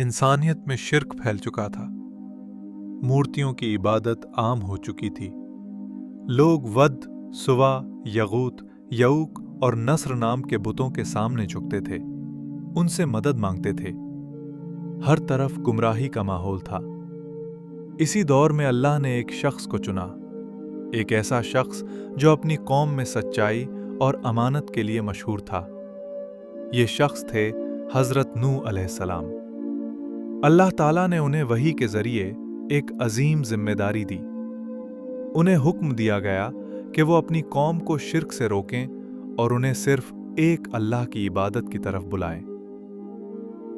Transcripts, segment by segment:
इंसानियत में शिर्क फैल चुका था। मूर्तियों की इबादत आम हो चुकी थी। लोग वद, सुवा, यगूत, यऊक और नस्र नाम के बुतों के सामने झुकते थे, उनसे मदद मांगते थे। हर तरफ गुमराही का माहौल था। इसी दौर में अल्लाह ने एक शख्स को चुना, एक ऐसा शख्स जो अपनी कौम में सच्चाई और अमानत के लिए मशहूर था। ये शख्स थे हज़रत नूह अलैहिस्सलाम। अल्लाह ताला ने उन्हें वही के जरिए एक अजीम जिम्मेदारी दी। उन्हें हुक्म दिया गया कि वो अपनी कौम को शिर्क से रोकें और उन्हें सिर्फ एक अल्लाह की इबादत की तरफ बुलाएं।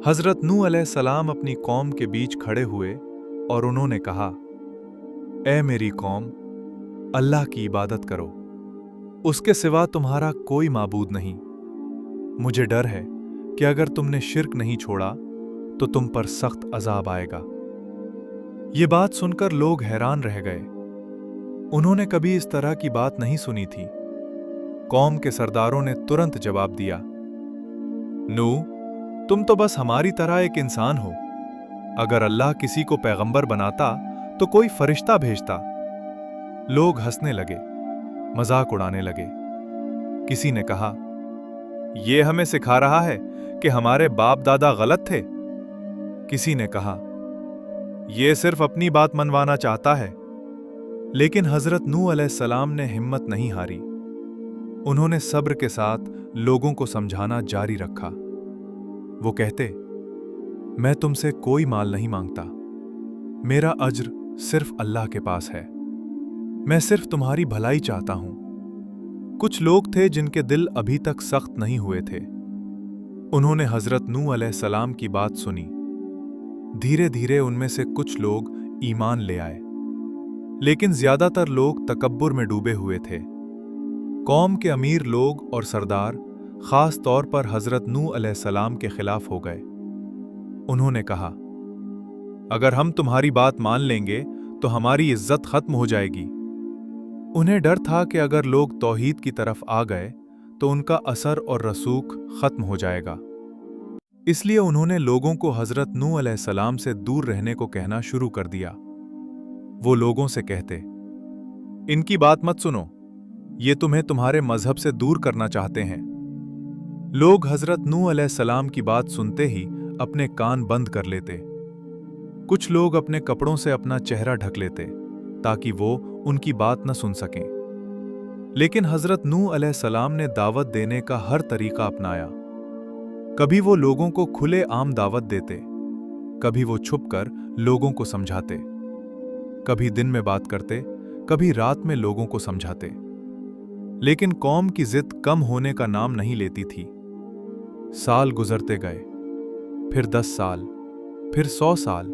हज़रत नूह अलैहिस्सलाम अपनी कौम के बीच खड़े हुए और उन्होंने कहा, ऐ मेरी कौम, अल्लाह की इबादत करो, उसके सिवा तुम्हारा कोई माबूद नहीं। मुझे डर है कि अगर तुमने शिर्क नहीं छोड़ा तो तुम पर सख्त अजाब आएगा। ये बात सुनकर लोग हैरान रह गए। उन्होंने कभी इस तरह की बात नहीं सुनी थी। कौम के सरदारों ने तुरंत जवाब दिया, नूह, तुम तो बस हमारी तरह एक इंसान हो। अगर अल्लाह किसी को पैगंबर बनाता तो कोई फरिश्ता भेजता। लोग हंसने लगे, मजाक उड़ाने लगे। किसी ने कहा, यह हमें सिखा रहा है कि हमारे बाप दादा गलत थे। किसी ने कहा, यह सिर्फ अपनी बात मनवाना चाहता है। लेकिन हजरत नूह अलैहिस्सलाम ने हिम्मत नहीं हारी। उन्होंने सब्र के साथ लोगों को समझाना जारी रखा। वो कहते, मैं तुमसे कोई माल नहीं मांगता। मेरा अज्र सिर्फ अल्लाह के पास है। मैं सिर्फ तुम्हारी भलाई चाहता हूं। कुछ लोग थे जिनके दिल अभी तक सख्त नहीं हुए थे। उन्होंने हजरत नूह अलैहिस्सलाम की बात सुनी। धीरे धीरे उनमें से कुछ लोग ईमान ले आए, लेकिन ज्यादातर लोग तकब्बुर में डूबे हुए थे। कौम के अमीर लोग और सरदार खास तौर पर हजरत नूह अलैहिस्सलाम के खिलाफ हो गए। उन्होंने कहा, अगर हम तुम्हारी बात मान लेंगे तो हमारी इज्जत खत्म हो जाएगी। उन्हें डर था कि अगर लोग तौहीद की तरफ आ गए तो उनका असर और रसूख खत्म हो जाएगा। इसलिए उन्होंने लोगों को हजरत नूह अलैहिस्सलाम से दूर रहने को कहना शुरू कर दिया। वो लोगों से कहते, इनकी बात मत सुनो, ये तुम्हें तुम्हारे मजहब से दूर करना चाहते हैं। लोग हजरत नूह अलैहिस्सलाम की बात सुनते ही अपने कान बंद कर लेते। कुछ लोग अपने कपड़ों से अपना चेहरा ढक लेते ताकि वो उनकी बात न सुन सकें। लेकिन हजरत नूह अलैहिस्सलाम ने दावत देने का हर तरीका अपनाया। कभी वो लोगों को खुले आम दावत देते, कभी वो छुपकर लोगों को समझाते, कभी दिन में बात करते, कभी रात में लोगों को समझाते। लेकिन कौम की जिद कम होने का नाम नहीं लेती थी। साल गुजरते गए, फिर 10 साल, फिर 100 साल,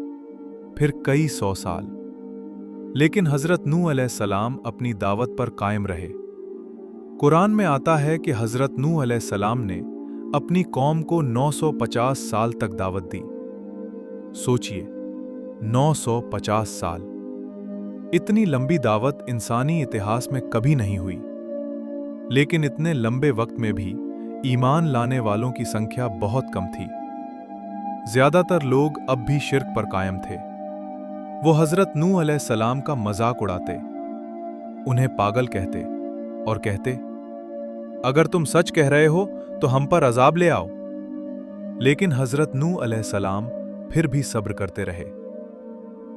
फिर कई 100 साल। लेकिन हजरत नूह अलैहिस्सलाम अपनी दावत पर कायम रहे। कुरान में आता है कि हजरत नूह अलैहिस्सलाम ने अपनी कौम को 950 साल तक दावत दी। सोचिए, 950 साल। इतनी लंबी दावत इंसानी इतिहास में कभी नहीं हुई। लेकिन इतने लंबे वक्त में भी ईमान लाने वालों की संख्या बहुत कम थी। ज्यादातर लोग अब भी शिर्क पर कायम थे। वो हजरत नूह अलैहिस्सलाम का मजाक उड़ाते, उन्हें पागल कहते और कहते, अगर तुम सच कह रहे हो तो हम पर अजाब ले आओ। लेकिन हजरत नूह अलैहिस्सलाम फिर भी सब्र करते रहे।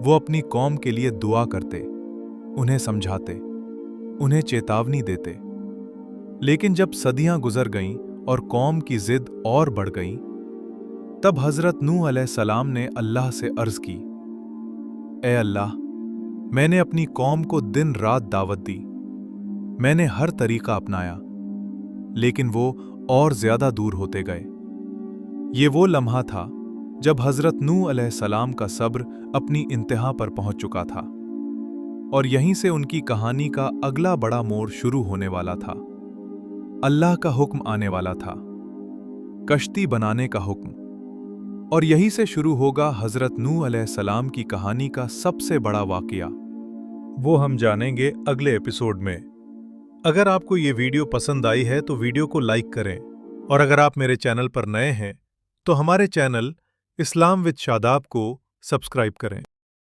वो अपनी कौम के लिए दुआ करते, उन्हें समझाते, उन्हें चेतावनी देते। लेकिन जब सदियां गुजर गईं और कौम की जिद और बढ़ गई, तब हजरत नूह अलैहिस्सलाम ने अल्लाह से अर्ज की, ए अल्लाह, मैंने अपनी कौम को दिन रात दावत दी, मैंने हर तरीका अपनाया, लेकिन वो और ज्यादा दूर होते गए। ये वो लम्हा था जब हजरत नूह अलैहिस्सलाम का सब्र अपनी इंतहा पर पहुंच चुका था और यहीं से उनकी कहानी का अगला बड़ा मोड़ शुरू होने वाला था। अल्लाह का हुक्म आने वाला था, कश्ती बनाने का हुक्म, और यहीं से शुरू होगा हजरत नूह अलैहिस्सलाम की कहानी का सबसे बड़ा वाकया। वो हम जानेंगे अगले एपिसोड में। अगर आपको ये वीडियो पसंद आई है तो वीडियो को लाइक करें, और अगर आप मेरे चैनल पर नए हैं तो हमारे चैनल اسلام وتھ شاداب کو سبسکرائب کریں۔